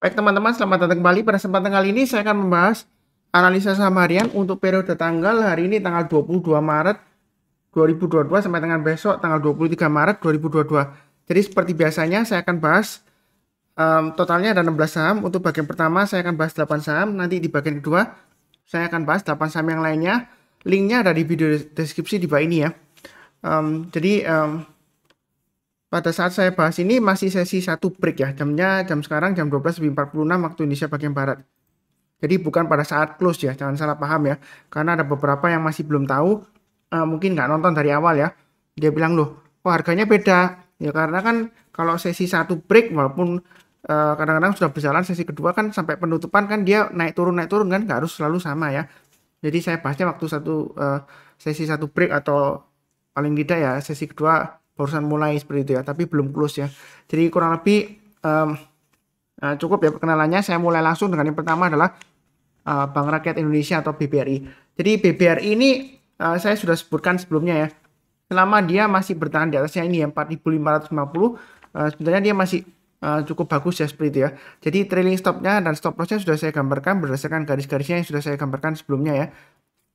Baik teman-teman, selamat datang kembali. Pada kesempatan kali ini saya akan membahas analisa saham harian untuk periode tanggal hari ini tanggal 22 Maret 2022 sampai dengan besok tanggal 23 Maret 2022. Jadi seperti biasanya saya akan bahas totalnya ada 16 saham. Untuk bagian pertama saya akan bahas 8 saham. Nanti di bagian kedua saya akan bahas 8 saham yang lainnya. Linknya ada di video deskripsi di bawah ini ya. Pada saat saya bahas ini masih sesi 1 break ya. Jam sekarang jam 12.46 waktu Indonesia bagian barat. Jadi bukan pada saat close ya, jangan salah paham ya. Karena ada beberapa yang masih belum tahu, mungkin nggak nonton dari awal ya. Dia bilang loh, kok harganya beda? Ya karena kan kalau sesi 1 break walaupun kadang-kadang sudah berjalan sesi kedua kan sampai penutupan kan dia naik turun kan nggak harus selalu sama ya. Jadi saya bahasnya waktu sesi 1 break atau paling tidak ya sesi kedua barusan mulai seperti itu ya, tapi belum close ya. Jadi kurang lebih cukup ya perkenalannya. Saya mulai langsung dengan yang pertama adalah Bank Rakyat Indonesia atau BBRI. Jadi BBRI ini saya sudah sebutkan sebelumnya ya. Selama dia masih bertahan di atasnya ini ya 4.550, sebenarnya dia masih cukup bagus ya seperti itu ya. Jadi trailing stopnya dan stop lossnya sudah saya gambarkan berdasarkan garis-garisnya yang sudah saya gambarkan sebelumnya ya.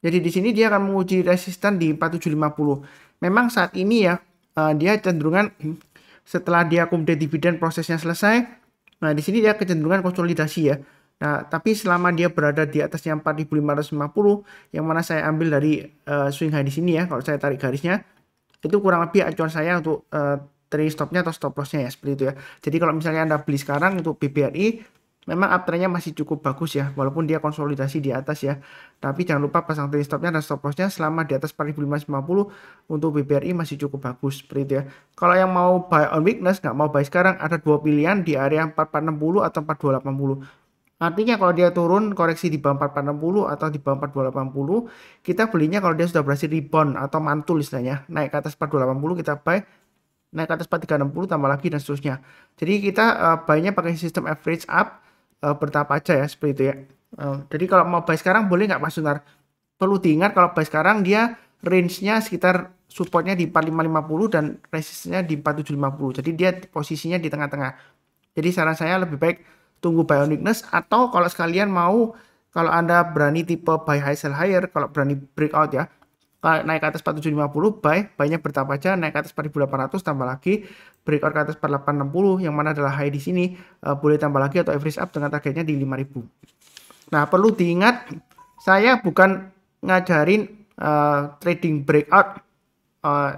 Jadi di sini dia akan menguji resisten di 4750. Memang saat ini ya dia cenderungan setelah dia kemudian dividen prosesnya selesai. Nah, di sini dia kecenderungan konsolidasi ya. Nah, tapi selama dia berada di atasnya 4.550 yang mana saya ambil dari swing high di sini ya, kalau saya tarik garisnya itu kurang lebih acuan saya untuk trailing stopnya atau stop lossnya ya seperti itu ya. Jadi kalau misalnya Anda beli sekarang untuk BBRI memang uptrendnya masih cukup bagus ya, walaupun dia konsolidasi di atas ya. Tapi jangan lupa pasang trailing stopnya dan stop lossnya selama di atas 4.550 untuk BBRI masih cukup bagus seperti itu ya. Kalau yang mau buy on weakness, nggak mau buy sekarang, ada dua pilihan di area 4460 atau 4280. Artinya kalau dia turun koreksi di bawah 4460 atau di bawah 4280, kita belinya kalau dia sudah berhasil rebound atau mantul istilahnya. Naik ke atas 4280 kita buy, naik ke atas 4360 tambah lagi dan seterusnya. Jadi kita buy-nya pakai sistem average up, bertahap aja ya seperti itu ya. Jadi kalau mau buy sekarang boleh nggak Mas Sunar? Perlu diingat kalau buy sekarang dia range-nya sekitar supportnya di 4550 dan resistance-nya di 4750. Jadi dia posisinya di tengah-tengah. Jadi saran saya lebih baik tunggu buy on weakness, atau kalau sekalian mau, kalau Anda berani tipe buy high sell higher, kalau berani breakout ya, naik ke atas 4750 buy-nya bertahap aja, naik ke atas 4800 tambah lagi, breakout ke atas 4860 yang mana adalah high di sini, boleh tambah lagi atau average up dengan targetnya di 5000. Nah, perlu diingat saya bukan ngajarin trading breakout,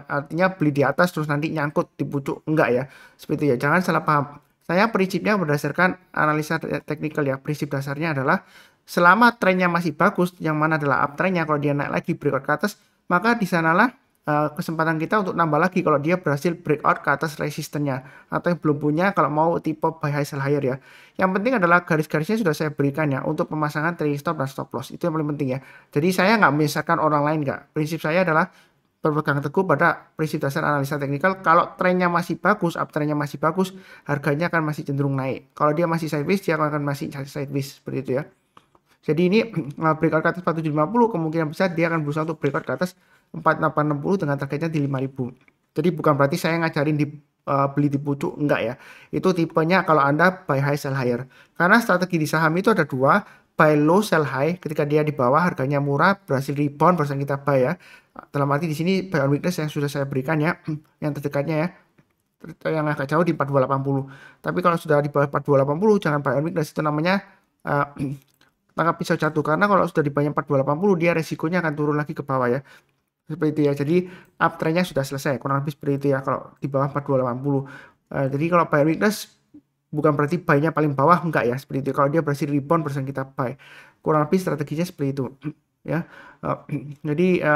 artinya beli di atas terus nanti nyangkut di pucuk, enggak ya seperti itu ya, jangan salah paham. Saya prinsipnya berdasarkan analisa teknikal ya. Prinsip dasarnya adalah selama trennya masih bagus, yang mana adalah uptrendnya, kalau dia naik lagi breakout ke atas, maka di sanalah kesempatan kita untuk nambah lagi kalau dia berhasil breakout ke atas resistennya. Atau yang belum punya kalau mau tipe buy high sell higher ya. Yang penting adalah garis-garisnya sudah saya berikan ya untuk pemasangan trailing stop dan stop loss. Itu yang paling penting ya. Jadi saya nggak menyesatkan orang lain nggak. Prinsip saya adalah berpegang teguh pada prinsip dasar analisa teknikal. Kalau trennya masih bagus, uptrendnya masih bagus, harganya akan masih cenderung naik. Kalau dia masih sideways, dia akan masih sideways seperti itu ya. Jadi ini breakout ke atas 4750, kemungkinan besar dia akan berusaha untuk breakout ke atas 4860 dengan targetnya di 5000. Jadi bukan berarti saya ngajarin beli di pucuk, enggak ya. Itu tipenya kalau Anda buy high sell higher. Karena strategi di saham itu ada dua, buy low sell high, ketika dia di bawah harganya murah, berhasil rebound barusan kita buy ya. Dalam arti di sini buy on weakness yang sudah saya berikan ya, yang terdekatnya ya, yang agak jauh di 4280. Tapi kalau sudah di bawah 4280 jangan buy on weakness, itu namanya tangkap pisau jatuh. Karena kalau sudah di bawah 4280 dia resikonya akan turun lagi ke bawah ya. Seperti itu ya. Jadi uptrendnya sudah selesai, kurang lebih seperti itu ya kalau di bawah 4280. Jadi kalau buy on weakness bukan berarti buy-nya paling bawah, enggak ya seperti itu. Kalau dia berhasil rebound barusan kita buy. Kurang lebih strateginya seperti itu ya. Jadi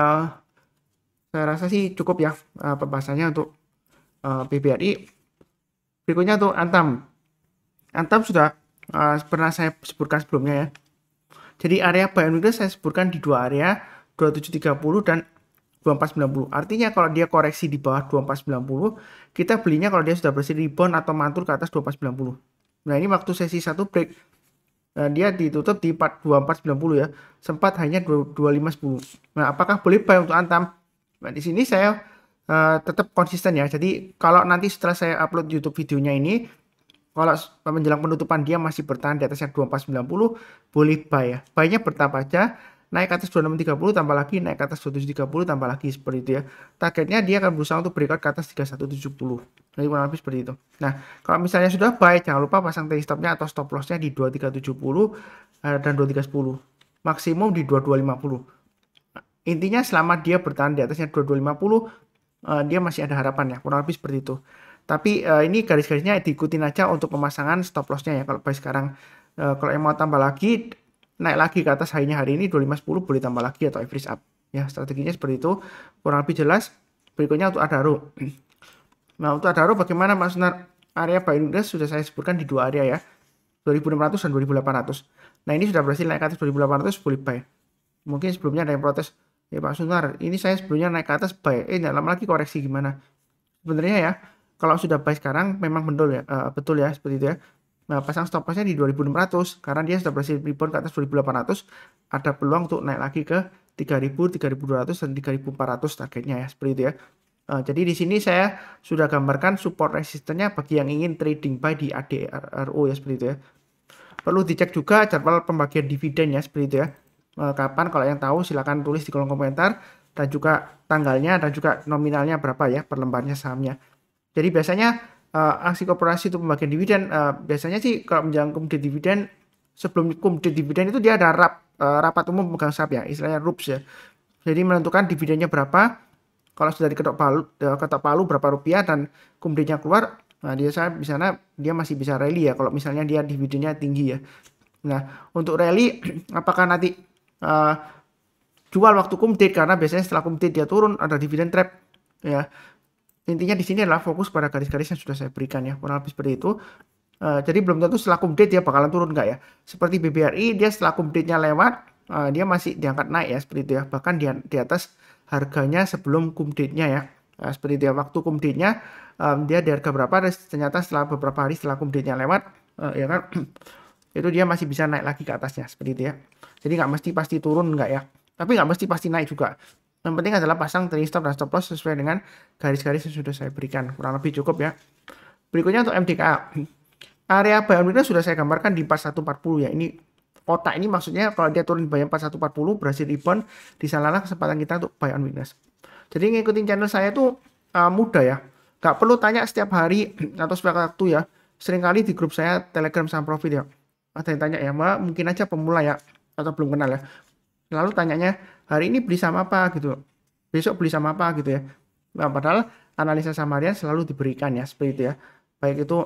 saya rasa sih cukup ya pembahasannya untuk BBRI. Berikutnya untuk Antam. Antam sudah pernah saya sebutkan sebelumnya ya. Jadi area buy and weakness saya sebutkan di dua area, 2730 dan 2490. Artinya kalau dia koreksi di bawah 2490, kita belinya kalau dia sudah berhasil rebound atau mantul ke atas 2490. Nah, ini waktu sesi 1 break. Dia ditutup di 2490 ya. Sempat hanya 2510. Nah, apakah boleh buy untuk Antam? Nah, di sini saya tetap konsisten ya. Jadi kalau nanti setelah saya upload YouTube videonya ini, Kalau menjelang penutupan dia masih bertahan di atasnya 2490, boleh buy ya. Buy-nya bertahap aja, naik ke atas 2630 tambah lagi, naik ke atas 2730 tambah lagi, seperti itu ya. Targetnya dia akan berusaha untuk breakout ke atas 3170. Jadi kurang lebih seperti itu. Nah, kalau misalnya sudah buy, jangan lupa pasang trailing stop-nya atau stop loss-nya di 2370 dan 2310. Maksimum di 2250. Intinya selama dia bertahan di atasnya 2250, dia masih ada harapan ya, kurang lebih seperti itu. Tapi ini garis-garisnya diikutin aja untuk pemasangan stop loss-nya ya. Kalau buy sekarang, kalau yang mau tambah lagi, naik lagi ke atas high-nya hari ini 2510 boleh tambah lagi atau average up. Ya, strateginya seperti itu. Kurang lebih jelas. Berikutnya untuk Adaro. Nah, untuk Adaro bagaimana Mas Sunar? Area buy interest sudah saya sebutkan di dua area ya. 2600 dan 2800. Nah, ini sudah berhasil naik ke atas 2800, boleh buy. Mungkin sebelumnya ada yang protes, ya Pak Sunar, ini saya sebelumnya naik ke atas buy, nggak lama lagi koreksi gimana? Sebenarnya ya, kalau sudah buy sekarang memang betul ya, betul ya seperti itu ya. Nah, pasang stop lossnya di 2600 karena dia sudah berhasil rebound ke atas 2800, ada peluang untuk naik lagi ke 3000, 3200 dan 3400 targetnya ya, seperti itu ya. Jadi di sini saya sudah gambarkan support resistennya bagi yang ingin trading buy di ADRO ya, seperti itu ya. Perlu dicek juga jadwal pembagian dividen ya, seperti itu ya. Kapan, kalau yang tahu silahkan tulis di kolom komentar, dan juga tanggalnya dan juga nominalnya berapa ya per lembarnya sahamnya. Jadi biasanya aksi korporasi untuk pembagian dividen, biasanya sih kalau menjelang kumdit dividen, sebelum kumdit dividen itu dia ada rapat umum pemegang saham ya, istilahnya RUPS ya. Jadi menentukan dividennya berapa, kalau sudah diketok palu berapa rupiah dan kumditnya keluar, nah dia di sana dia masih bisa rally ya kalau misalnya dia dividennya tinggi ya. Nah, untuk rally apakah nanti jual waktu kumdit, karena biasanya setelah kumdit dia turun ada dividen trap ya. Intinya di sini adalah fokus pada garis-garis yang sudah saya berikan ya, kurang lebih seperti itu. Jadi belum tentu setelah kumdit dia bakalan turun enggak ya. Seperti BBRI, dia setelah kumditnya lewat, dia masih diangkat naik ya, seperti itu ya. Bahkan di atas harganya sebelum kumditnya ya. Seperti itu ya, waktu kumditnya dia di harga berapa, ternyata setelah beberapa hari setelah kumditnya lewat, ya kan, itu dia masih bisa naik lagi ke atasnya, seperti itu ya. Jadi nggak mesti pasti turun enggak ya. Tapi nggak mesti pasti naik juga. Yang penting adalah pasang trailing stop dan stop loss sesuai dengan garis-garis yang sudah saya berikan. Kurang lebih cukup ya. Berikutnya untuk MDKA. Area buy on weakness sudah saya gambarkan di 4140 ya. Ini kotak ini maksudnya kalau dia turun di bawah 4140 berhasil rebound, di sanalah kesempatan kita untuk buy on weakness. Jadi ngikutin channel saya tuh mudah ya. Gak perlu tanya setiap hari atau setiap waktu ya. Seringkali di grup saya Telegram saham profit ya. Ada yang tanya ya, Mbak, mungkin aja pemula ya atau belum kenal ya. Lalu tanyanya, hari ini beli saham apa gitu, besok beli saham apa gitu ya. Nah, padahal analisa saham harian selalu diberikan ya, seperti itu ya. Baik itu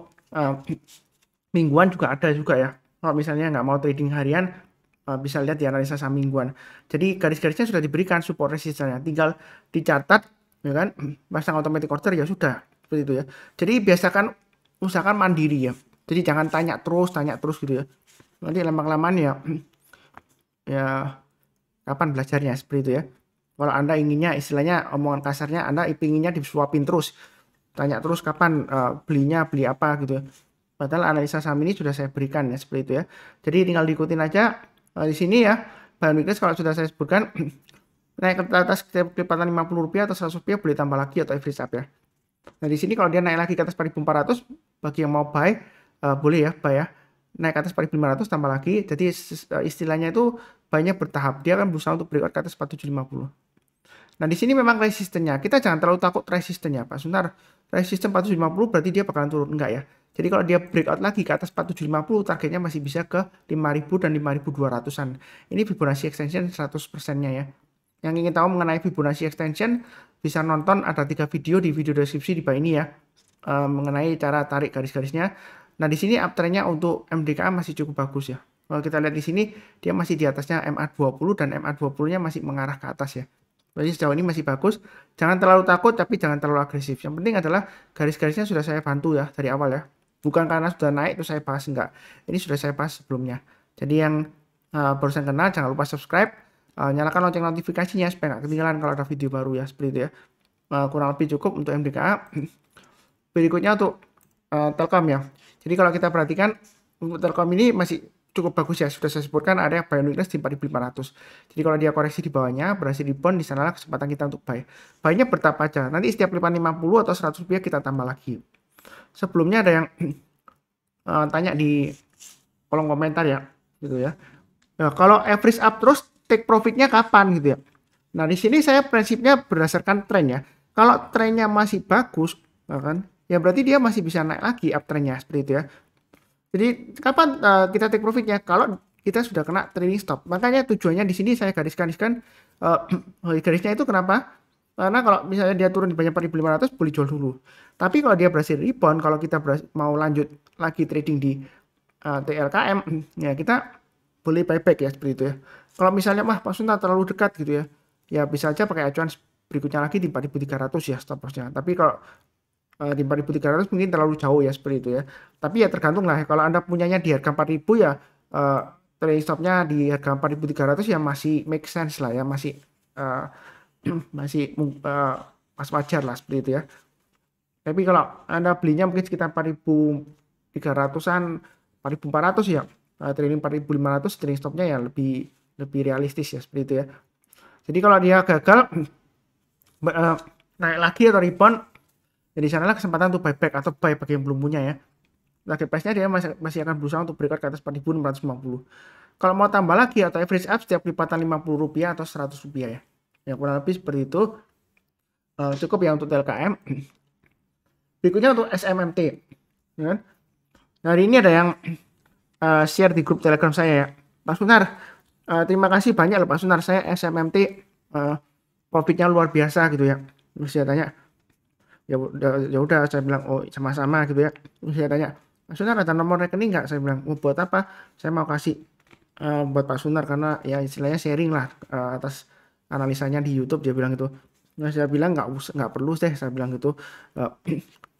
mingguan juga ada juga ya. Kalau misalnya nggak mau trading harian, bisa lihat di analisa saham mingguan. Jadi garis-garisnya sudah diberikan support resistannya, tinggal dicatat ya kan, pasang automatic order ya sudah, seperti itu ya. Jadi usahakan mandiri ya. Jadi jangan tanya terus gitu ya. Nanti lama-kelamaan ya kapan belajarnya, seperti itu ya. Kalau Anda inginnya, istilahnya omongan kasarnya, Anda inginnya disuapin terus, tanya terus kapan belinya, beli apa gitu ya. Padahal analisa saham ini sudah saya berikan ya, seperti itu ya. Jadi tinggal diikutin aja di sini ya. Buy on weakness kalau sudah saya sebutkan, naik ke atas kelipatan Rp50 atau Rp100 boleh tambah lagi atau average up ya. Nah di sini kalau dia naik lagi ke atas 4.400, bagi yang mau buy boleh ya buy ya. Naik ke atas 4.500 tambah lagi. Jadi istilahnya itu banyak bertahap. Dia akan berusaha untuk breakout ke atas 4750. Nah di sini memang resistennya. Kita jangan terlalu takut resistennya Pak Sunar. Resisten 4750 berarti dia bakalan turun, enggak ya. Jadi kalau dia breakout lagi ke atas 4750, targetnya masih bisa ke 5000 dan 5200-an. Ini Fibonacci extension 100%-nya ya. Yang ingin tahu mengenai Fibonacci extension bisa nonton, ada 3 video di video deskripsi di bawah ini ya, mengenai cara tarik garis-garisnya. Nah di sini uptrendnya untuk MDKA masih cukup bagus ya. Kalau kita lihat di sini dia masih di atasnya MA20 dan MA20-nya masih mengarah ke atas ya. Jadi sejauh ini masih bagus. Jangan terlalu takut tapi jangan terlalu agresif. Yang penting adalah garis-garisnya sudah saya bantu ya dari awal ya. Bukan karena sudah naik itu saya bahas, enggak. Ini sudah saya bahas sebelumnya. Jadi yang barusan kenal jangan lupa subscribe, nyalakan lonceng notifikasinya supaya nggak ketinggalan kalau ada video baru ya, seperti itu ya. Kurang lebih cukup untuk MDKA. Berikutnya untuk Telkom ya. Jadi kalau kita perhatikan untuk Telkom ini masih cukup bagus ya, sudah saya sebutkan area buy on weakness di 4.500. Jadi kalau dia koreksi di bawahnya berhasil rebound, di sanalah kesempatan kita untuk buy. Buy-nya bertahap aja. Nanti setiap kelipatan 50 atau Rp100 kita tambah lagi. Sebelumnya ada yang tanya di kolom komentar ya, gitu ya. Nah, kalau average up terus take profitnya kapan gitu ya. Nah, di sini saya prinsipnya berdasarkan tren ya. Kalau trennya masih bagus, kan, ya berarti dia masih bisa naik lagi uptrendnya seperti itu ya. Jadi kapan kita take profitnya? Kalau kita sudah kena trailing stop. Makanya tujuannya di sini saya gariskan garisnya itu kenapa? Karena kalau misalnya dia turun di banyak 4.500 boleh jual dulu. Tapi kalau dia berhasil rebound, kalau kita mau lanjut lagi trading di TLKM, ya kita boleh buyback ya seperti itu ya. Kalau misalnya wah Pak Sunta terlalu dekat gitu ya, ya bisa aja pakai acuan berikutnya lagi di 4.300 ya stop lossnya. Tapi kalau di 4.300 mungkin terlalu jauh ya seperti itu ya. Tapi ya tergantung lah. Kalau Anda punyanya di harga 4.000 ya trading stopnya di harga 4.300 ya masih make sense lah ya, masih masih pas wajar lah seperti itu ya. Tapi kalau Anda belinya mungkin sekitar 4.300-an, 4.400 ya, trading 4.500 trading stopnya ya lebih realistis ya seperti itu ya. Jadi kalau dia gagal naik lagi atau rebound, jadi sanalah kesempatan untuk buyback atau buy bagi yang belum punya ya. Target price-nya dia masih akan berusaha untuk breakout ke atas 4.650. Kalau mau tambah lagi atau average up setiap lipatan Rp50 atau Rp100 ya. Ya kurang lebih seperti itu. Cukup ya untuk TLKM. Berikutnya untuk SMMT. Ya. Nah, hari ini ada yang share di grup Telegram saya ya. Pak Sunar, terima kasih banyak loh Pak Sunar. Saya SMMT profitnya luar biasa gitu ya. Terus saya tanya, ya udah saya bilang oh sama-sama gitu ya. Terus saya tanya, Pak Sunar ada nomor rekening nggak? Saya bilang buat apa? Saya mau kasih buat Pak Sunar karena ya istilahnya sharing lah atas analisanya di YouTube, dia bilang gitu. Nah, saya bilang nggak perlu deh, saya bilang gitu.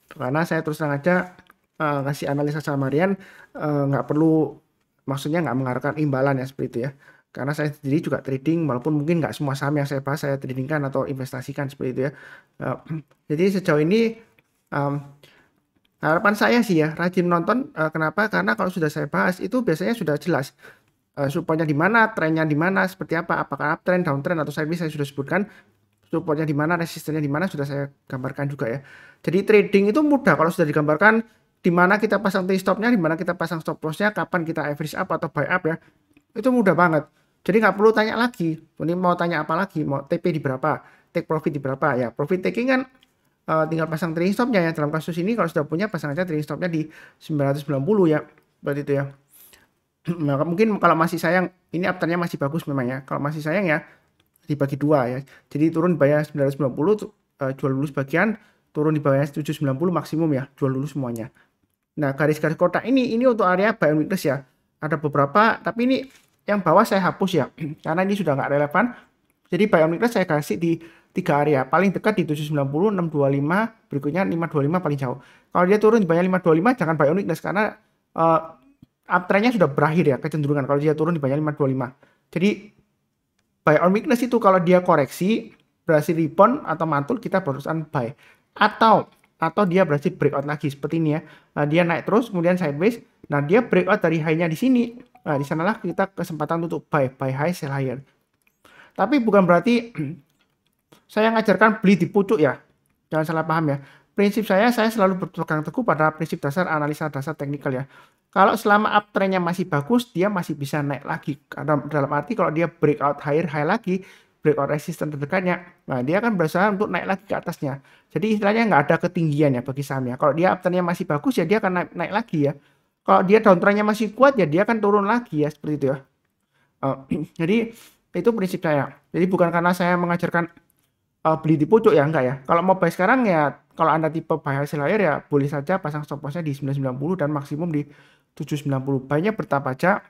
Karena saya terus terang aja kasih analisa sama Rian nggak perlu, maksudnya nggak mengharapkan imbalan ya seperti itu ya. Karena saya sendiri juga trading, walaupun mungkin nggak semua saham yang saya bahas saya tradingkan atau investasikan seperti itu ya. Jadi sejauh ini harapan saya sih ya rajin nonton. Kenapa? Karena kalau sudah saya bahas itu biasanya sudah jelas supportnya di mana, trennya di mana, seperti apa, apakah uptrend, downtrend atau sideways saya sudah sebutkan. Supportnya di mana, resistennya di mana sudah saya gambarkan juga ya. Jadi trading itu mudah kalau sudah digambarkan di mana kita pasang trade stopnya, di mana kita pasang stop lossnya, kapan kita average up atau buy up ya. Itu mudah banget. Jadi nggak perlu tanya lagi. Ini mau tanya apa lagi? Mau TP di berapa? Take profit di berapa? Ya profit taking kan tinggal pasang trading stopnya ya. Dalam kasus ini kalau sudah punya pasang aja trading stopnya di 990 ya. Berarti itu ya. Nah, mungkin kalau masih sayang, ini uptrendnya masih bagus memang ya. Kalau masih sayang ya dibagi dua ya. Jadi turun di bawah 990 jual dulu sebagian, turun di bawah 790 maksimum ya, jual dulu semuanya. Nah, garis-garis kotak ini untuk area buy and weakness ya. Ada beberapa, tapi ini yang bawah saya hapus ya. Karena ini sudah nggak relevan. Jadi buy and weakness saya kasih di 3 area. Paling dekat di 790, 625, berikutnya 525 paling jauh. Kalau dia turun di bawah 525 jangan buy and weakness karena uptrendnya sudah berakhir ya, kecenderungan kalau dia turun di bawah 525. Jadi buy on weakness itu kalau dia koreksi berhasil rebound atau mantul kita berusaha buy, atau dia berhasil breakout lagi seperti ini ya. Nah, dia naik terus kemudian sideways. Nah, dia breakout dari high-nya di sini. Nah, di sanalah kita kesempatan untuk buy high sell higher. Tapi bukan berarti saya ngajarkan beli di pucuk ya. Jangan salah paham ya. Prinsip saya selalu berpegang teguh pada prinsip dasar analisa dasar teknikal ya. Kalau selama uptrendnya masih bagus, dia masih bisa naik lagi. Karena dalam arti kalau dia breakout higher high lagi, breakout resistance terdekatnya, nah dia akan berusaha untuk naik lagi ke atasnya. Jadi istilahnya nggak ada ketinggian ya bagi sahamnya. Kalau dia uptrendnya masih bagus ya dia akan naik lagi ya. Kalau dia downtrendnya masih kuat ya dia akan turun lagi ya seperti itu ya. Jadi itu prinsip saya. Jadi bukan karena saya mengajarkan beli di pucuk ya, enggak ya. Kalau mau buy sekarang ya, kalau Anda tipe buy high sell higher ya boleh saja pasang stop lossnya di 990 dan maksimum di 790. Buy-nya bertahap aja,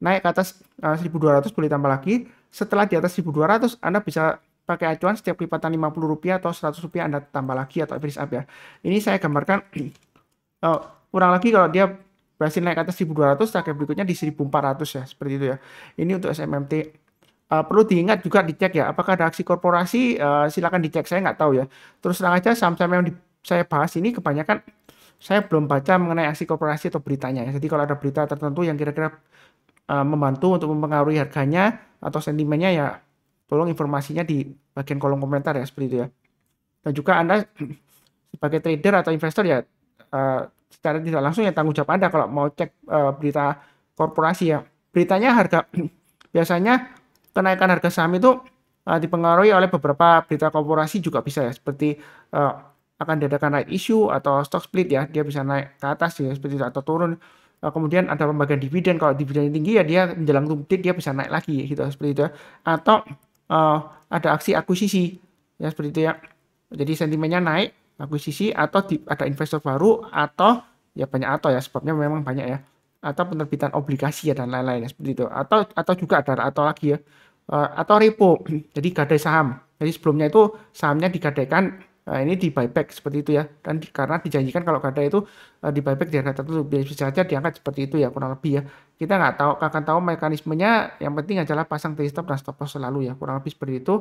naik ke atas 1.200 boleh tambah lagi. Setelah di atas 1.200 Anda bisa pakai acuan setiap lipatan Rp50 atau Rp100 Anda tambah lagi atau average up ya. Ini saya gambarkan kurang lagi kalau dia berhasil naik ke atas 1.200, target berikutnya di 1.400 ya, seperti itu ya. Ini untuk SMMT. Perlu diingat juga dicek ya, apakah ada aksi korporasi, silakan dicek, saya nggak tahu ya. Terus terang aja saham-saham yang saya bahas ini kebanyakan saya belum baca mengenai aksi korporasi atau beritanya ya. Jadi kalau ada berita tertentu yang kira-kira membantu untuk mempengaruhi harganya atau sentimennya ya tolong informasinya di bagian kolom komentar ya seperti itu ya. Dan juga Anda sebagai trader atau investor ya secara tidak langsung ya tanggung jawab Anda kalau mau cek berita korporasi ya. Beritanya harga biasanya kenaikan harga saham itu dipengaruhi oleh beberapa berita korporasi juga bisa ya, seperti akan diadakan right issue atau stock split ya, dia bisa naik ke atas ya seperti itu atau turun. Kemudian ada pembagian dividen, kalau dividennya tinggi ya dia menjelang tumbuh dia bisa naik lagi gitu seperti itu ya. Atau ada aksi akuisisi ya seperti itu ya. Jadi sentimennya naik, akuisisi atau ada investor baru atau ya banyak atau ya sebabnya memang banyak ya. Atau penerbitan obligasi ya dan lain-lain ya seperti itu. Atau juga ada atau lagi ya. Atau repo. Jadi gadai saham. Jadi sebelumnya itu sahamnya digadaikan, ini di buyback seperti itu ya. Dan karena dijanjikan kalau gadai itu di buyback di harga tertentu bisa saja diangkat seperti itu ya kurang lebih ya. Kita nggak tahu akan tahu mekanismenya. Yang penting adalah pasang trade stop dan stop loss selalu ya kurang lebih seperti itu.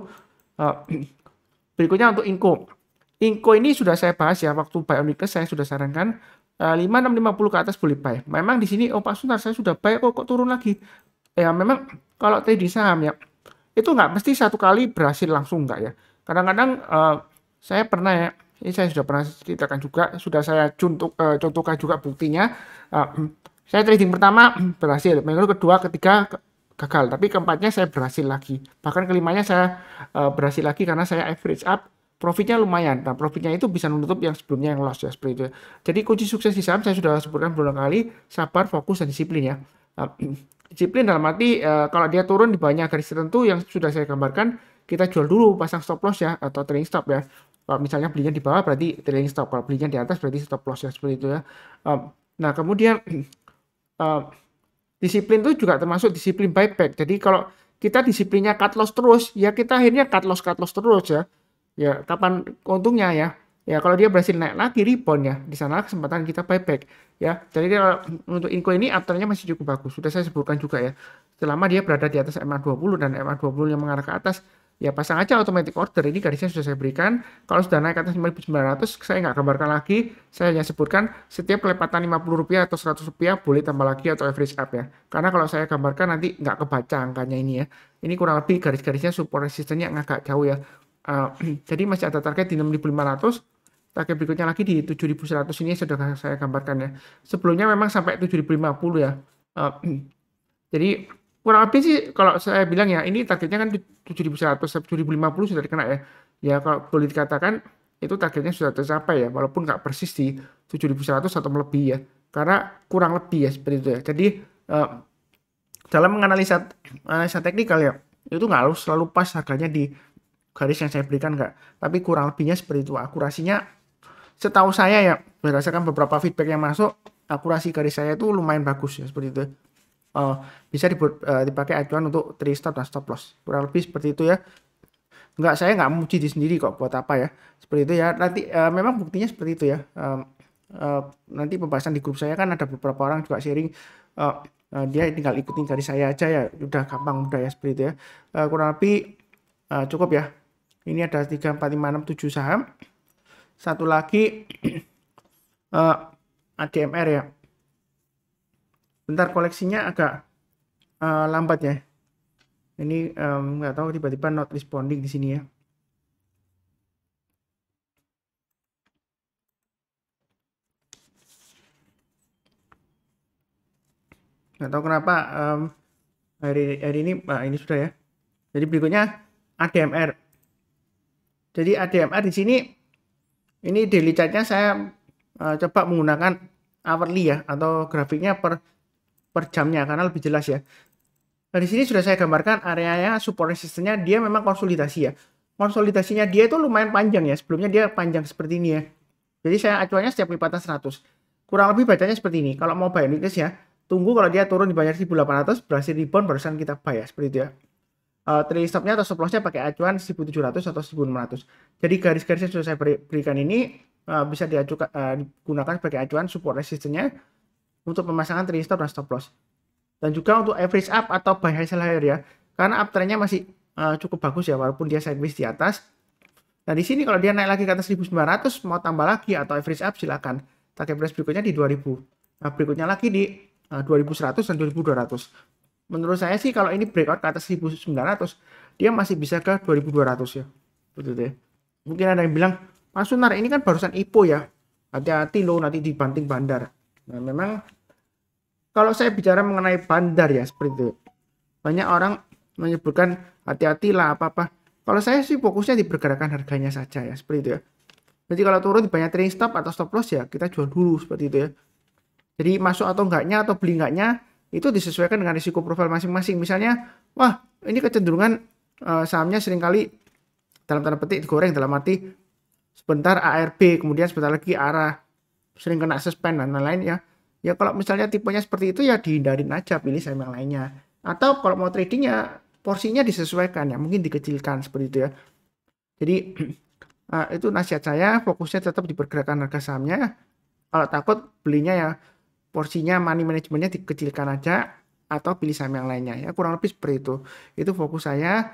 Berikutnya untuk Inco. Inco ini sudah saya bahas ya waktu buy on weakness, saya sudah sarankan 5650 ke atas boleh buy. Memang di sini Pak Sunar saya sudah buy kok turun lagi. Ya memang kalau trading saham ya itu nggak mesti satu kali berhasil langsung nggak ya. Kadang-kadang saya pernah ya, ini saya sudah pernah ceritakan juga, sudah saya contohkan juga buktinya. Saya trading pertama berhasil, minggu kedua, ketiga gagal, tapi keempatnya saya berhasil lagi. Bahkan kelimanya saya berhasil lagi karena saya average up, profitnya lumayan. Nah, profitnya itu bisa menutup yang sebelumnya yang loss ya seperti itu. Jadi kunci sukses di saham saya sudah sebutkan berulang kali, sabar, fokus, dan disiplin ya. Disiplin dalam arti kalau dia turun di bawahnya garis tertentu yang sudah saya gambarkan, kita jual dulu, pasang stop loss ya atau trailing stop ya. Kalau misalnya belinya di bawah berarti trailing stop, kalau belinya di atas berarti stop loss ya seperti itu ya. Nah kemudian disiplin itu juga termasuk disiplin buyback. Jadi kalau kita disiplinnya cut loss terus, ya kita akhirnya cut loss terus ya. Ya kapan untungnya ya? Ya kalau dia berhasil naik lagi rebound ya, di sana kesempatan kita buyback ya. Jadi untuk Inco ini uptrendnya masih cukup bagus. Sudah saya sebutkan juga ya. Selama dia berada di atas MA20 dan MA20 yang mengarah ke atas, ya pasang aja automatic order. Ini garisnya sudah saya berikan. Kalau sudah naik ke atas 5.900, saya nggak gambarkan lagi. Saya hanya sebutkan setiap kelipatan Rp50 atau Rp100 boleh tambah lagi atau average up ya. Karena kalau saya gambarkan nanti nggak kebaca angkanya ini ya. Ini kurang lebih garis-garisnya support resistennya agak jauh ya. Jadi masih ada target di 6.500. Target berikutnya lagi di 7.100 ini sudah saya gambarkan ya. Sebelumnya memang sampai 7.050 ya. Jadi kurang lebih sih kalau saya bilang ya ini targetnya kan 7.100, 7.050 sudah dikena ya. Ya kalau boleh dikatakan itu targetnya sudah tercapai ya, walaupun nggak persis di 7.100 atau lebih ya. Karena kurang lebih ya seperti itu ya. Jadi dalam menganalisa teknikal ya itu nggak harus selalu pas harganya di garis yang saya berikan nggak. Tapi kurang lebihnya seperti itu. Akurasinya setahu saya ya berdasarkan beberapa feedback yang masuk, akurasi garis saya itu lumayan bagus ya seperti itu. Bisa dipakai acuan untuk trade stop dan stop loss. Kurang lebih seperti itu ya. Saya nggak memuji di sendiri kok buat apa ya. Seperti itu ya. Nanti memang buktinya seperti itu ya. Nanti pembahasan di grup saya kan ada beberapa orang juga sharing. Dia tinggal ikutin garis saya aja ya. Udah gampang mudah ya seperti itu ya. Kurang lebih cukup ya. Ini ada 3, 4, 5, 6, 7 saham. Satu lagi ADMR ya. Bentar koleksinya agak lambat ya. Ini nggak tahu tiba-tiba not responding di sini ya. Nggak tahu kenapa hari ini ini sudah ya. Jadi berikutnya ADMR. Jadi ADMR di sini ini daily chartnya saya coba menggunakan hourly ya atau grafiknya per jamnya karena lebih jelas ya. Nah, di sini sudah saya gambarkan areanya support resistennya dia memang konsolidasi ya. Konsolidasinya dia itu lumayan panjang ya. Sebelumnya dia panjang seperti ini ya. Jadi saya acuannya setiap lipatan 100. Kurang lebih bacanya seperti ini. Kalau mau buy weakness ya, tunggu kalau dia turun di bawah 1.800 berhasil rebound barusan kita buy ya seperti itu ya. Trailing stopnya atau stop lossnya pakai acuan 1.700 atau 1.600. Jadi garis-garis yang sudah saya berikan ini bisa digunakan sebagai acuan support resistennya untuk pemasangan trailing stop dan stop loss. Dan juga untuk average up atau buy high sell higher ya. Karena uptrendnya masih cukup bagus ya walaupun dia sideways di atas. Nah di sini kalau dia naik lagi ke atas 1.900 mau tambah lagi atau average up silakan. Target price berikutnya di 2.000. Nah berikutnya lagi di 2.100 dan 2.200. Menurut saya sih kalau ini breakout ke atas 1.900 dia masih bisa ke 2.200 ya. Betul ya. Mungkin ada yang bilang, Mas Sunar ini kan barusan IPO ya. hati-hati loh nanti dibanting bandar. Nah, memang kalau saya bicara mengenai bandar ya seperti itu. Banyak orang menyebutkan hati-hatilah apa-apa. Kalau saya sih fokusnya di pergerakan harganya saja ya seperti itu ya. Jadi kalau turun di banyak trading stop atau stop loss ya kita jual dulu seperti itu ya. Jadi masuk atau enggaknya atau beli enggaknya itu disesuaikan dengan risiko profil masing-masing. Misalnya, wah ini kecenderungan sahamnya seringkali dalam tanda petik digoreng dalam arti sebentar ARB kemudian sebentar lagi arah sering kena suspend dan lain-lain ya. Ya kalau misalnya tipenya seperti itu ya dihindarin aja, pilih saham yang lainnya. Atau kalau mau tradingnya porsinya disesuaikan ya, mungkin dikecilkan seperti itu ya. Jadi itu nasihat saya, fokusnya tetap di pergerakan harga sahamnya. Kalau takut belinya ya porsinya money managementnya dikecilkan aja atau pilih saham yang lainnya ya, kurang lebih seperti itu. Itu fokus saya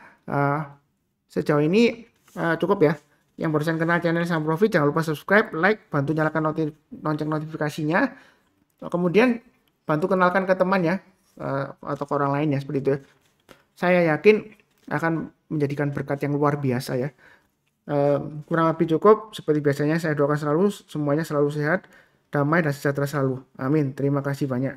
sejauh ini cukup ya. Yang barusan kenal channel Saham Profit jangan lupa subscribe, like, bantu nyalakan lonceng notifikasinya. Kemudian bantu kenalkan ke teman ya atau ke orang lain ya seperti itu ya. Saya yakin akan menjadikan berkat yang luar biasa ya. Kurang lebih cukup seperti biasanya saya doakan selalu semuanya selalu sehat, damai dan sejahtera selalu. Amin. Terima kasih banyak.